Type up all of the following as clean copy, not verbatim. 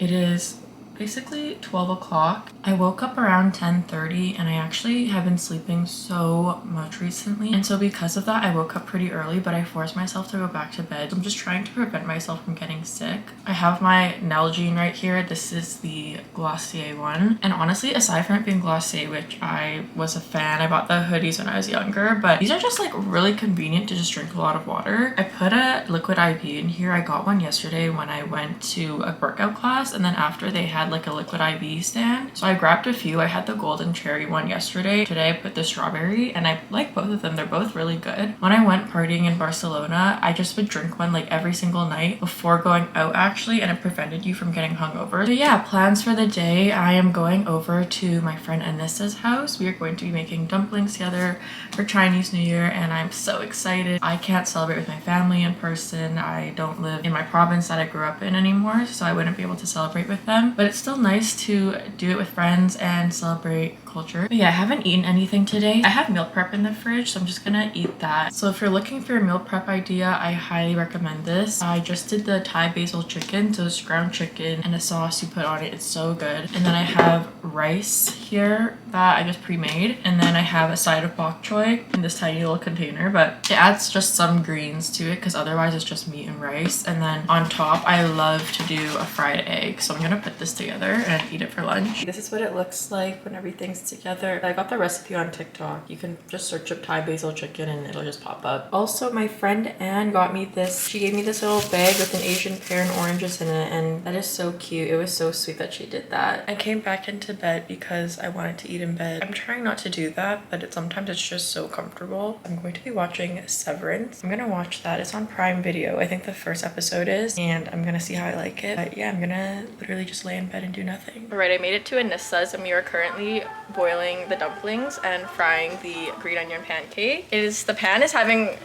It is basically 12 o'clock. I woke up around 10:30 and I actually have been sleeping so much recently. And so because of that, I woke up pretty early, but I forced myself to go back to bed. I'm just trying to prevent myself from getting sick. I have my Nalgene right here. This is the Glossier one. And honestly, aside from it being Glossier, which I was a fan, I bought the hoodies when I was younger, but these are just like really convenient to just drink a lot of water. I put a liquid IV in here. I got one yesterday when I went to a workout class, and then after they had like a liquid IV stand. So I grabbed a few. I had the golden cherry one yesterday. Today I put the strawberry, and I like both of them. They're both really good. When I went partying in Barcelona, I just would drink one like every single night before going out actually, and it prevented you from getting hungover. So yeah, plans for the day. I am going over to my friend Anissa's house. We are going to be making dumplings together for Chinese New Year, and I'm so excited. I can't celebrate with my family in person. I don't live in my province that I grew up in anymore, so I wouldn't be able to celebrate with them, but it's still nice to do it with friends and celebrate culture. But yeah, I haven't eaten anything today. I have meal prep in the fridge, so I'm just gonna eat that. So if you're looking for a meal prep idea, I highly recommend this. I just did the Thai basil chicken, so it's ground chicken and a sauce you put on it. It's so good. And then I have rice here that I just pre-made, and then I have a side of bok choy in this tiny little container, but it adds just some greens to it because otherwise it's just meat and rice. And then on top, I love to do a fried egg, so I'm gonna put this together and eat it for lunch. This is what it looks like when everything's together. I got the recipe on TikTok. You can just search up Thai basil chicken and it'll just pop up. Also, my friend Anne got me this. She gave me this little bag with an Asian pear and oranges in it, and that is so cute. It was so sweet that she did that. I came back into bed because I wanted to eat in bed. I'm trying not to do that, but sometimes it's just so comfortable. I'm going to be watching Severance. I'm gonna watch that. It's on Prime Video. I think the first episode is, and I'm gonna see how I like it. But yeah, I'm gonna literally just lay in bed and do nothing. All right, I made it to Anissa's, and we are currently boiling the dumplings and frying the green onion pancake. The pan is having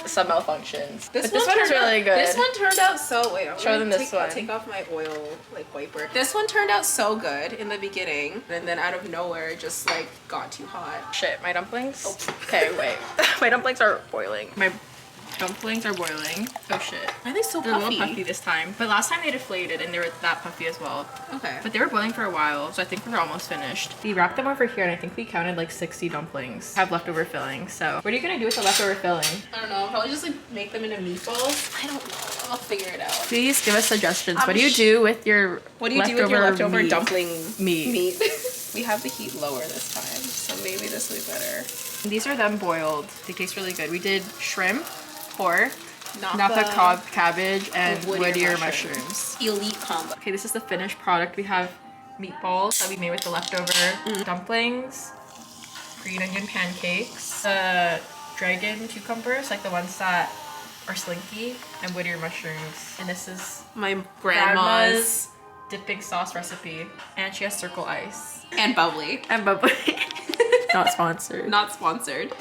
some malfunctions. This one is really good. This one turned out so show them this one. I'll take off my oil like wiper. This one turned out so good in the beginning, and then out of nowhere it just like got too hot. Shit, my dumplings? Oh. Okay, wait. My dumplings are boiling. My dumplings are boiling. Oh shit. Why are they so puffy? They're a little puffy this time. But last time they deflated and they were that puffy as well. Okay. But they were boiling for a while, so I think we're almost finished. We wrapped them over here, and I think we counted like 60 dumplings have leftover filling. So what are you gonna do with the leftover filling? I don't know. I'll probably just like make them into meatballs. I don't know. I'll figure it out. Please give us suggestions. What do you do with your leftover dumpling meat? We have the heat lower this time, so maybe this will be better. These are them boiled. They taste really good. We did shrimp, pork, napa cob cabbage, and Whittier mushrooms. Elite combo. Okay, this is the finished product. We have meatballs that we made with the leftover dumplings, green onion pancakes, dragon cucumbers, like the ones that are slinky, and Whittier mushrooms. And this is my grandma's dipping sauce recipe. And she has circle ice. And bubbly. And bubbly. Not sponsored. Not sponsored.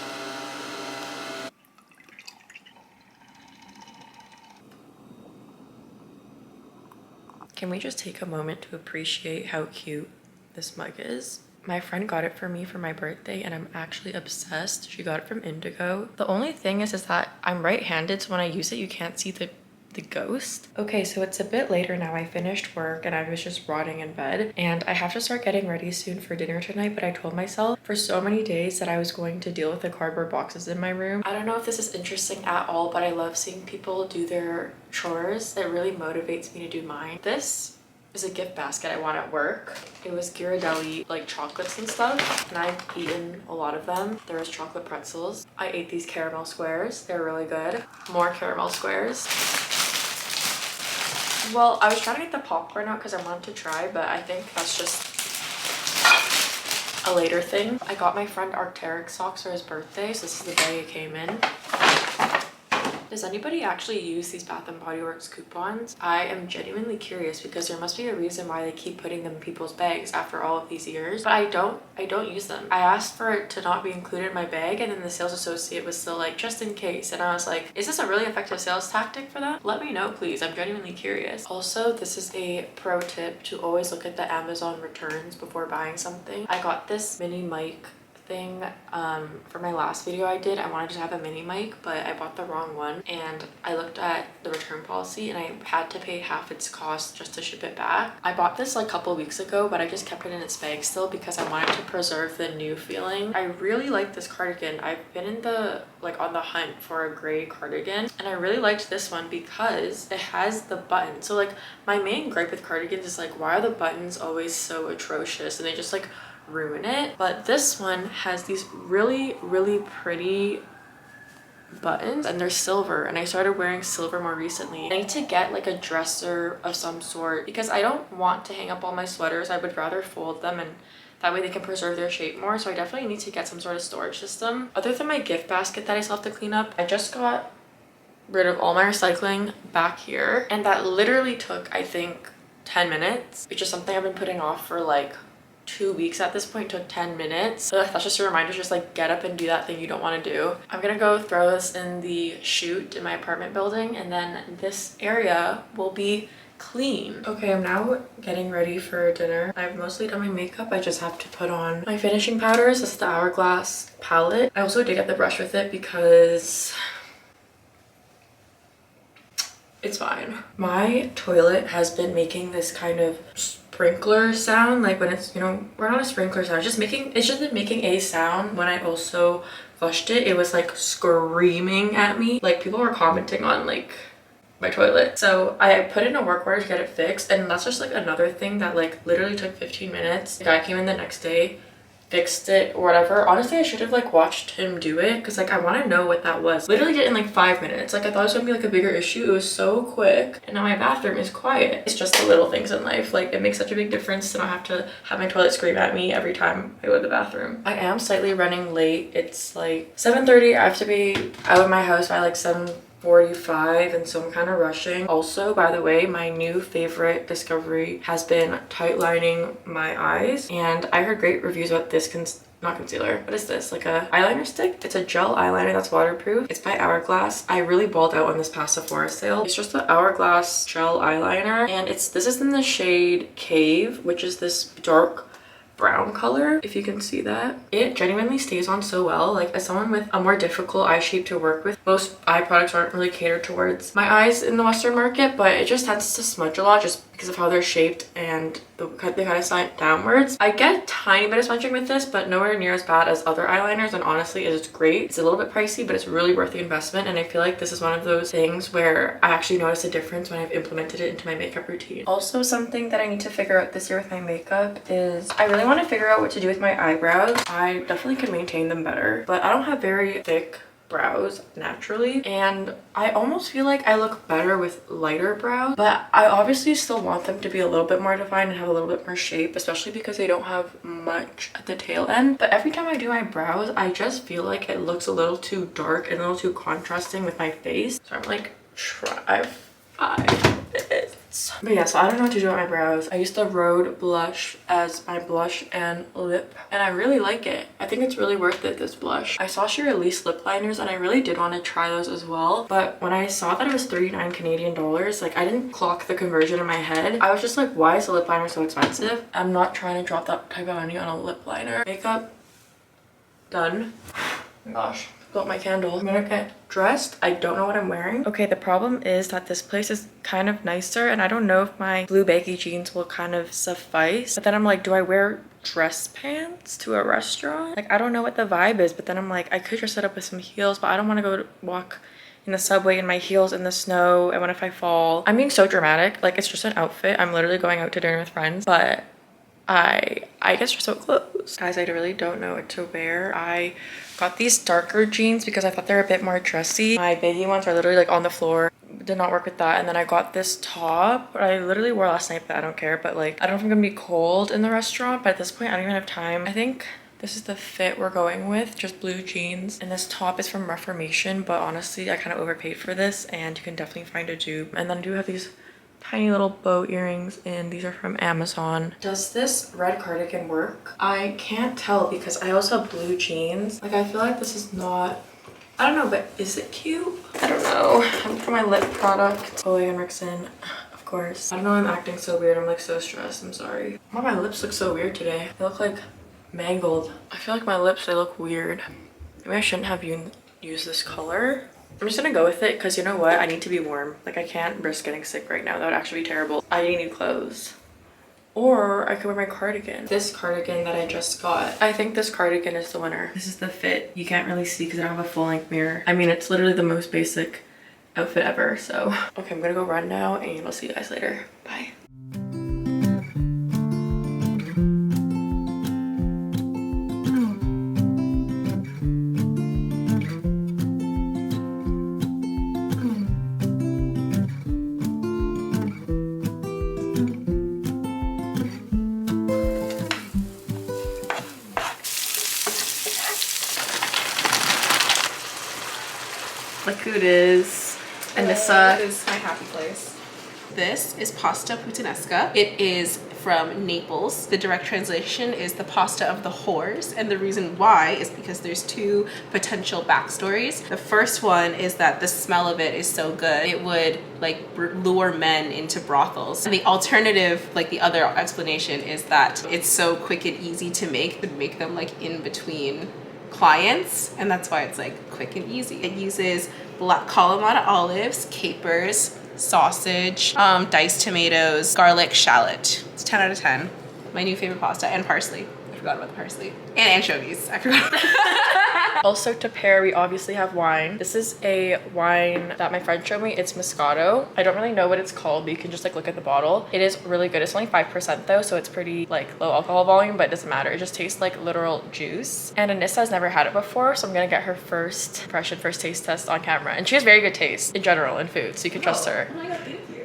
Can we just take a moment to appreciate how cute this mug is? My friend got it for me for my birthday, and I'm actually obsessed. She got it from Indigo. The only thing is that I'm right-handed, so when I use it, you can't see the ghost. Okay, so it's a bit later now. I finished work and I was just rotting in bed, and I have to start getting ready soon for dinner tonight, but I told myself for so many days that I was going to deal with the cardboard boxes in my room. I don't know if this is interesting at all, but I love seeing people do their chores. It really motivates me to do mine. This is a gift basket I want at work. It was Ghirardelli like chocolates and stuff, and I've eaten a lot of them. There was chocolate pretzels. I ate these caramel squares. They're really good. More caramel squares. Well, I was trying to get the popcorn out because I wanted to try, but I think that's just a later thing. I got my friend Arc'teryx socks for his birthday, so this is the day it came in. Does anybody actually use these Bath & Body Works coupons? I am genuinely curious because there must be a reason why they keep putting them in people's bags after all of these years. But I don't use them. I asked for it to not be included in my bag, and then the sales associate was still like, just in case. And I was like, is this a really effective sales tactic for them? Let me know, please. I'm genuinely curious. Also, this is a pro tip to always look at the Amazon returns before buying something. I got this mini mic thing for my last video I did. I wanted to have a mini mic, but I bought the wrong one, and I looked at the return policy and I had to pay half its cost just to ship it back. I bought this like a couple weeks ago, but I just kept it in its bag still because I wanted to preserve the new feeling. I really like this cardigan. I've been in the on the hunt for a gray cardigan, and I really liked this one because it has the button. So like my main gripe with cardigans is like, why are the buttons always so atrocious and they just like ruin it? But this one has these really pretty buttons, and they're silver, and I started wearing silver more recently. I need to get like a dresser of some sort because I don't want to hang up all my sweaters. I would rather fold them, and that way they can preserve their shape more. So I definitely need to get some sort of storage system. Other than my gift basket that I still have to clean up, I just got rid of all my recycling back here, and that literally took, I think, 10 minutes, which is something I've been putting off for like 2 weeks at this point. Took 10 minutes. So that's just a reminder, just like get up and do that thing you don't want to do. I'm gonna go throw this in the chute in my apartment building, and then this area will be clean. Okay, I'm now getting ready for dinner. I've mostly done my makeup. I just have to put on my finishing powders. This is the Hourglass palette. I also did get the brush with it because it's fine. My toilet has been making this kind of sprinkler sound, like when it's, we're not a sprinkler sound, it's just been making a sound. When I also flushed it, it was like screaming at me. Like people were commenting on like my toilet. So I put in a work order to get it fixed, and that's just like another thing that like literally took 15 minutes. The guy came in the next day, fixed it or whatever. Honestly, I should have like watched him do it because like I want to know what that was. Literally did it in like 5 minutes. Like I thought it was gonna be like a bigger issue. It was so quick, and now my bathroom is quiet. It's just the little things in life. Like it makes such a big difference to not have to have my toilet scream at me every time I go to the bathroom. I am slightly running late. It's like 7:30. I have to be out of my house by like 7:45, and so I'm kind of rushing. Also, by the way, my new favorite discovery has been tight lining my eyes, and I heard great reviews about this not concealer. What is this? Like a eyeliner stick? It's a gel eyeliner that's waterproof. It's by Hourglass. I really balled out on this past Sephora sale. It's just the Hourglass gel eyeliner, and this is in the shade Cave, which is this dark brown color, if you can see that. It genuinely stays on so well. Like as someone with a more difficult eye shape to work with, most eye products aren't really catered towards my eyes in the Western market, but it just tends to smudge a lot just because of how they're shaped and they kind of slant downwards. I get a tiny bit of smudging with this, but nowhere near as bad as other eyeliners, and honestly it is great. It's a little bit pricey, but it's really worth the investment, and I feel like this is one of those things where I actually notice a difference when I've implemented it into my makeup routine. Also, something that I need to figure out this year with my makeup is I really want to figure out what to do with my eyebrows. I definitely can maintain them better, but I don't have very thick brows naturally, and I almost feel like I look better with lighter brows, but I obviously still want them to be a little bit more defined and have a little bit more shape, especially because they don't have much at the tail end. But every time I do my brows, I just feel like it looks a little too dark and a little too contrasting with my face. So I'm like, try 5 minutes. But yeah, so I don't know what to do with my brows. I use the Rhode blush as my blush and lip, and I really like it. I think it's really worth it, this blush. I saw she released lip liners, and I really did want to try those as well, but when I saw that it was 39 Canadian dollars, like I didn't clock the conversion in my head. I was just like, why is a lip liner so expensive? I'm not trying to drop that type of money on a lip liner. Makeup done. Oh my gosh. Got my candle. I'm gonna get dressed. I don't know what I'm wearing. Okay, the problem is that this place is kind of nicer, and I don't know if my blue baggy jeans will kind of suffice. But then I'm like, do I wear dress pants to a restaurant? Like I don't know what the vibe is, but then I'm like, I could just set up with some heels, but I don't want to go walk in the subway in my heels in the snow, and what if I fall? I'm being so dramatic. Like it's just an outfit. I'm literally going out to dinner with friends, but I guess we're so close. Guys, I really don't know what to wear. I got these darker jeans because I thought they were a bit more dressy. My baggy ones are literally like on the floor. Did not work with that. And then I got this top I literally wore last night, but I don't care. But like, I don't know if I'm gonna be cold in the restaurant, but at this point I don't even have time. I think this is the fit we're going with, just blue jeans. And this top is from Reformation, but honestly, I kind of overpaid for this, and you can definitely find a dupe. And then I do have these tiny little bow earrings, and these are from Amazon. Does this red cardigan work? I can't tell because I also have blue jeans. Like I feel like this is not, I don't know, but is it cute? I don't know. I'm for my lip product. Chloe and Rixon, of course. I don't know why I'm acting so weird. I'm like so stressed. I'm sorry. Why my lips look so weird today? They look like mangled. I feel like my lips, they look weird. Maybe I shouldn't have used this color. I'm just gonna go with it because you know what? I need to be warm. Like I can't risk getting sick right now. That would actually be terrible. I need new clothes. Or I could wear my cardigan. This cardigan that I just got. I think this cardigan is the winner. This is the fit. You can't really see because I don't have a full length mirror. I mean, it's literally the most basic outfit ever, so. Okay, I'm gonna go run now and I'll see you guys later. Bye. Look who it is. Anissa. This is my happy place. This is pasta puttanesca. It is from Naples. The direct translation is the pasta of the whores, and the reason why is because there's two potential backstories. The first one is that the smell of it is so good it would like lure men into brothels, and the alternative, like the other explanation, is that it's so quick and easy to make, would make them like in between clients, and that's why it's like quick and easy. It uses black Kalamata olives, capers, sausage, diced tomatoes, garlic, shallot. It's 10 out of 10. My new favorite pasta, and parsley. I forgot about the parsley. And anchovies. I forgot. Also to pair, we obviously have wine. This is a wine that my friend showed me. It's Moscato. I don't really know what it's called, but you can just like look at the bottle. It is really good. It's only 5% though, so it's pretty like low alcohol volume, but it doesn't matter. It just tastes like literal juice. And Anissa has never had it before, so I'm gonna get her first impression, first taste test on camera. And she has very good taste in general in food, so you can trust her. Oh my god, thank you.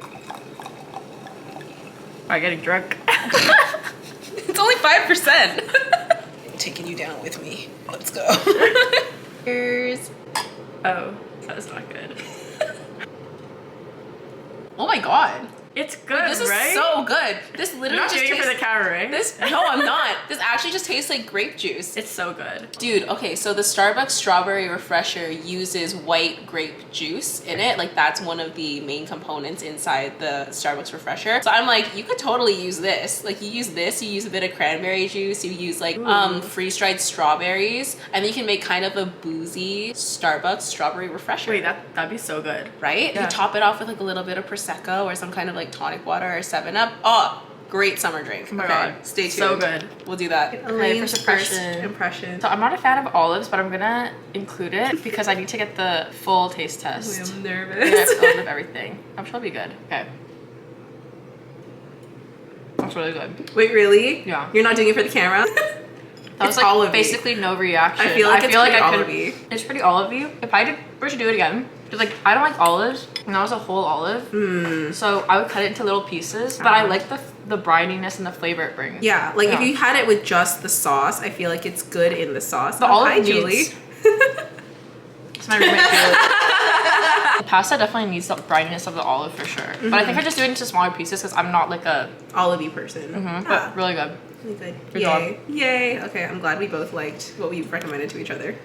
I'm getting drunk. It's only 5%. I'm taking you down with me. Let's go. Cheers. Oh, that was not good. Oh my god. It's good, This is right? so good. This literally You're not just doing it tastes... for the camera, right? No, I'm not. This actually just tastes like grape juice. It's so good. Dude, okay, so the Starbucks strawberry refresher uses white grape juice in it. Like that's one of the main components inside the Starbucks refresher. So I'm like, you could totally use this. Like you use this, you use a bit of cranberry juice, you use like freeze-dried strawberries, and then you can make kind of a boozy Starbucks strawberry refresher. Wait, that'd be so good. Right? Yeah. You top it off with like a little bit of Prosecco or some kind of like tonic water or 7-Up. Oh, great summer drink. Oh my okay, god. stay tuned. So good. We'll do that. Okay, first impression. So I'm not a fan of olives, but I'm gonna include it because I need to get the full taste test. I'm Yeah, nervous. a little of everything. I'm sure it'll be good. Okay. That's really good. Wait, really? Yeah. You're not doing it for the camera? That was It's like olivey. basically no reaction. I feel like it's pretty I could. olivey. It's pretty olivey. If I were to do it again, because like I don't like olives, and that was a whole olive, so I would cut it into little pieces. But I like the brininess and the flavor it brings. Yeah, like if you had it with just the sauce, I feel like it's good in the sauce. The olive Hi, needs- Julie. It's my roommate Julie. The pasta definitely needs the brininess of the olive for sure. But I think I just do it into smaller pieces because I'm not like a Olivey person. but really good. Really good. Good Yay. job. Yay. Okay, I'm glad we both liked what we recommended to each other.